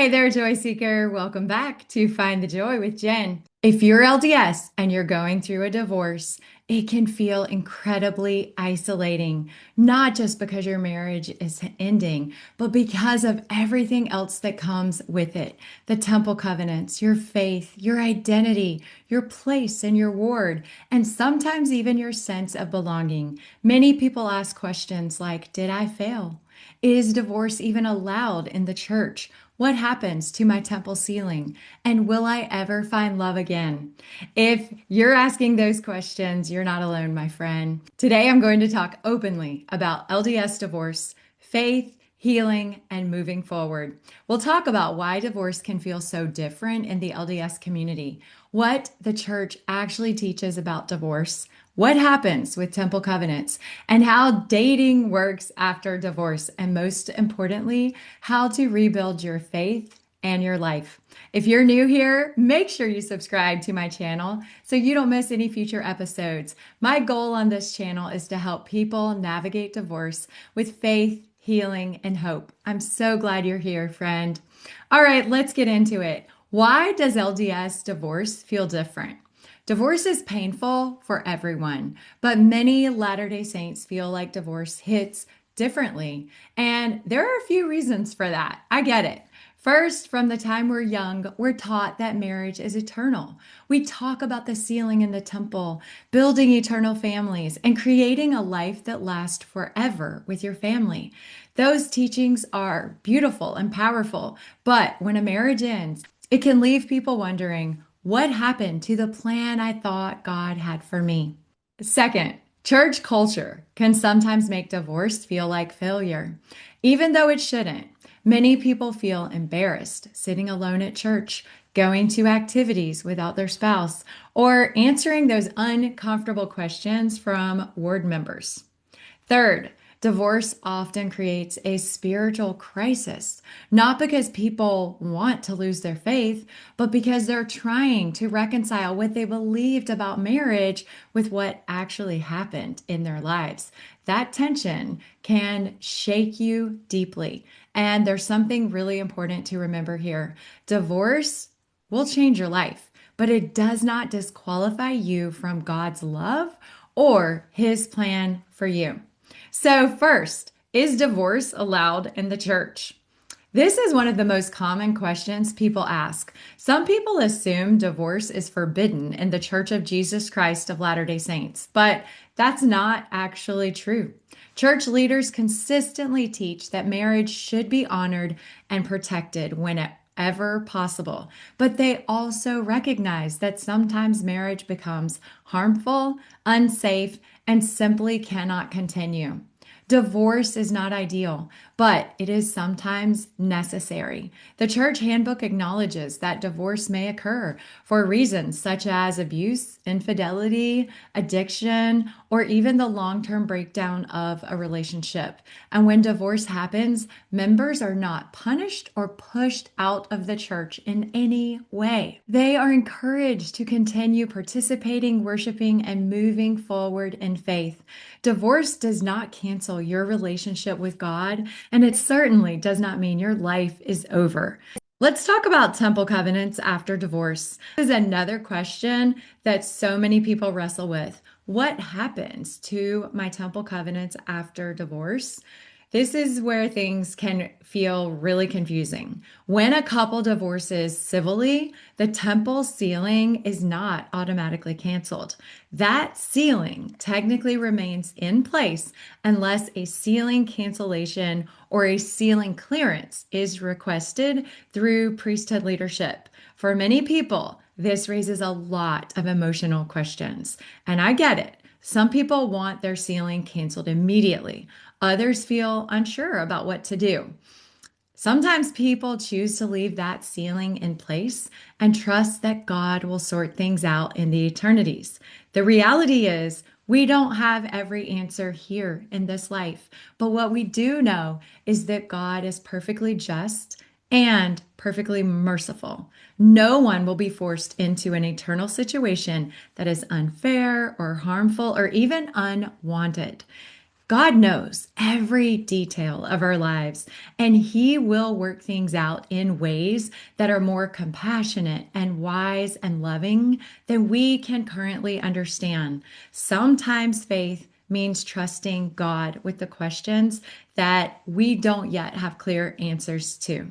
Hey there, Joy Seeker. Welcome back to Find the Joy with Jen. If you're LDS and you're going through a divorce, it can feel incredibly isolating, not just because your marriage is ending, but because of everything else that comes with it. The temple covenants, your faith, your identity, your place in your ward, and sometimes even your sense of belonging. Many people ask questions like, did I fail? Is divorce even allowed in the church? What happens to my temple ceiling? And will I ever find love again? If you're asking those questions, you're not alone, my friend. Today, I'm going to talk openly about LDS divorce, faith, healing, and moving forward. We'll talk about why divorce can feel so different in the LDS community, what the church actually teaches about divorce, what happens with temple covenants, and how dating works after divorce, and most importantly, how to rebuild your faith and your life. If you're new here, make sure you subscribe to my channel so you don't miss any future episodes. My goal on this channel is to help people navigate divorce with faith, healing, and hope. I'm so glad you're here, friend. All right, let's get into it. Why does LDS divorce feel different? Divorce is painful for everyone, but many Latter-day Saints feel like divorce hits differently. And there are a few reasons for that. I get it. First, from the time we're young, we're taught that marriage is eternal. We talk about the ceiling in the temple, building eternal families, and creating a life that lasts forever with your family. Those teachings are beautiful and powerful, but when a marriage ends, it can leave people wondering, what happened to the plan I thought God had for me? Second, church culture can sometimes make divorce feel like failure, even though it shouldn't. Many people feel embarrassed sitting alone at church, going to activities without their spouse, or answering those uncomfortable questions from ward members. Third, divorce often creates a spiritual crisis, not because people want to lose their faith, but because they're trying to reconcile what they believed about marriage with what actually happened in their lives. That tension can shake you deeply. And there's something really important to remember here. Divorce will change your life, but it does not disqualify you from God's love or his plan for you. So, first, is divorce allowed in the church? This is one of the most common questions people ask. Some people assume divorce is forbidden in the Church of Jesus Christ of Latter-day Saints, but that's not actually true. Church leaders consistently teach that marriage should be honored and protected whenever possible, but they also recognize that sometimes marriage becomes harmful, unsafe, and simply cannot continue. Divorce is not ideal, but it is sometimes necessary. The church handbook acknowledges that divorce may occur for reasons such as abuse, infidelity, addiction, or even the long-term breakdown of a relationship. And when divorce happens, members are not punished or pushed out of the church in any way. They are encouraged to continue participating, worshiping, and moving forward in faith. Divorce does not cancel your relationship with God, and it certainly does not mean your life is over. Let's talk about temple covenants after divorce. This is another question that so many people wrestle with. What happens to my temple covenants after divorce? This is where things can feel really confusing. When a couple divorces civilly, the temple ceiling is not automatically canceled. That ceiling technically remains in place unless a ceiling cancellation or a ceiling clearance is requested through priesthood leadership. For many people, this raises a lot of emotional questions, and I get it. Some people want their ceiling canceled immediately. Others feel unsure about what to do. Sometimes people choose to leave that ceiling in place and trust that God will sort things out in the eternities. The reality is, we don't have every answer here in this life, but what we do know is that God is perfectly just and perfectly merciful. No one will be forced into an eternal situation that is unfair or harmful or even unwanted. God knows every detail of our lives, and He will work things out in ways that are more compassionate and wise and loving than we can currently understand. Sometimes faith means trusting God with the questions that we don't yet have clear answers to.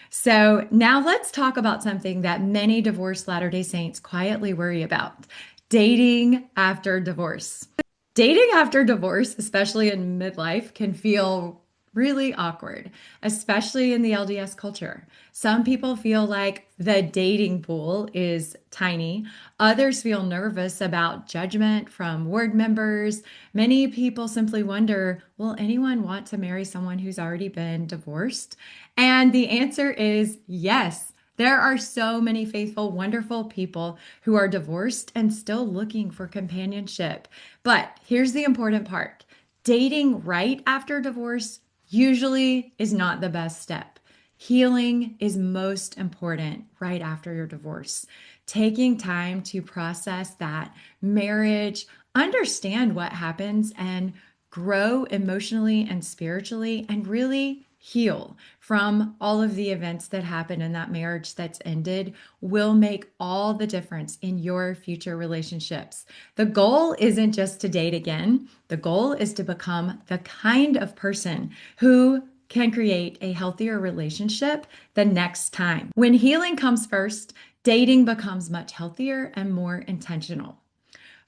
So now let's talk about something that many divorced Latter-day Saints quietly worry about: dating after divorce. Dating after divorce, especially in midlife, can feel really awkward, especially in the LDS culture. Some people feel like the dating pool is tiny. Others feel nervous about judgment from ward members. Many people simply wonder, will anyone want to marry someone who's already been divorced? And the answer is yes. There are so many faithful, wonderful people who are divorced and still looking for companionship. But here's the important part: dating right after divorce usually is not the best step. Healing is most important right after your divorce. Taking time to process that marriage, understand what happens, and grow emotionally and spiritually, and really heal from all of the events that happen in that marriage that's ended will make all the difference in your future relationships. The goal isn't just to date again. The goal is to become the kind of person who can create a healthier relationship the next time. When healing comes first, dating becomes much healthier and more intentional.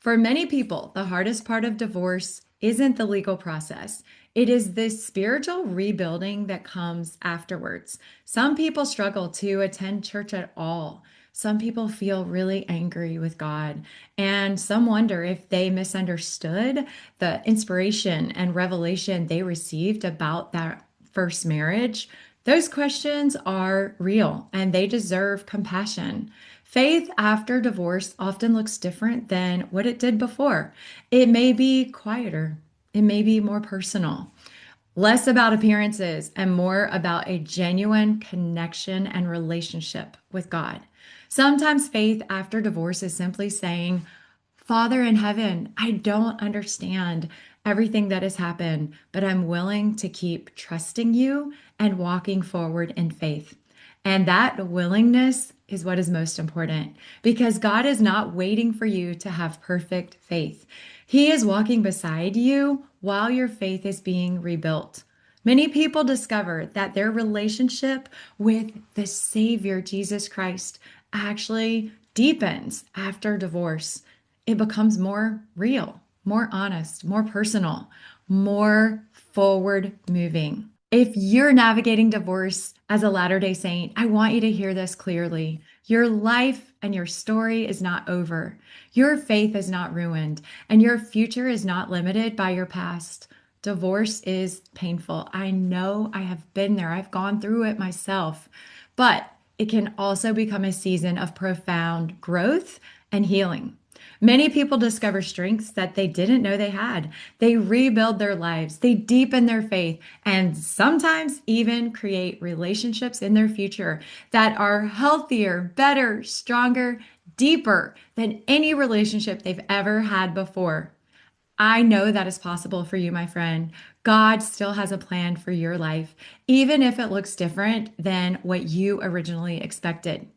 For many people, the hardest part of divorce isn't the legal process. It is this spiritual rebuilding that comes afterwards. Some people struggle to attend church at all. Some people feel really angry with God, and some wonder if they misunderstood the inspiration and revelation they received about that first marriage. Those questions are real and they deserve compassion. Faith after divorce often looks different than what it did before. It may be quieter, it may be more personal, less about appearances and more about a genuine connection and relationship with God. Sometimes faith after divorce is simply saying, Father in heaven, I don't understand everything that has happened, but I'm willing to keep trusting you and walking forward in faith. And that willingness is what is most important, because God is not waiting for you to have perfect faith. He is walking beside you while your faith is being rebuilt. Many people discover that their relationship with the Savior, Jesus Christ, actually deepens after divorce. It becomes more real, more honest, more personal, more forward moving. If you're navigating divorce as a Latter-day Saint, I want you to hear this clearly. Your life and your story is not over. Your faith is not ruined, and your future is not limited by your past. Divorce is painful. I know, I have been there. I've gone through it myself, but it can also become a season of profound growth and healing. Many people discover strengths that they didn't know they had. They rebuild their lives, they deepen their faith, and sometimes even create relationships in their future that are healthier, better, stronger, deeper than any relationship they've ever had before. I know that is possible for you, my friend. God still has a plan for your life, even if it looks different than what you originally expected.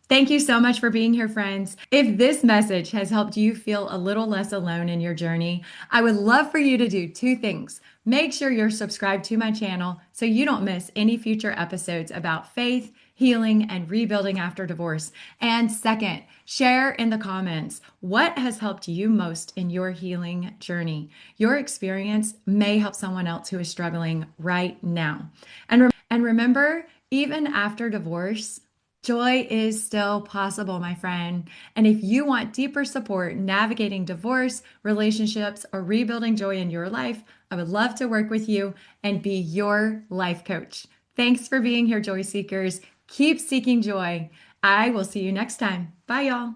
Thank you so much for being here, friends. If this message has helped you feel a little less alone in your journey, I would love for you to do two things. Make sure you're subscribed to my channel so you don't miss any future episodes about faith, healing, and rebuilding after divorce. And second, share in the comments what has helped you most in your healing journey. Your experience may help someone else who is struggling right now. And remember, even after divorce, joy is still possible, my friend. And if you want deeper support navigating divorce, relationships, or rebuilding joy in your life, I would love to work with you and be your life coach. Thanks for being here, Joy Seekers. Keep seeking joy. I will see you next time. Bye, y'all.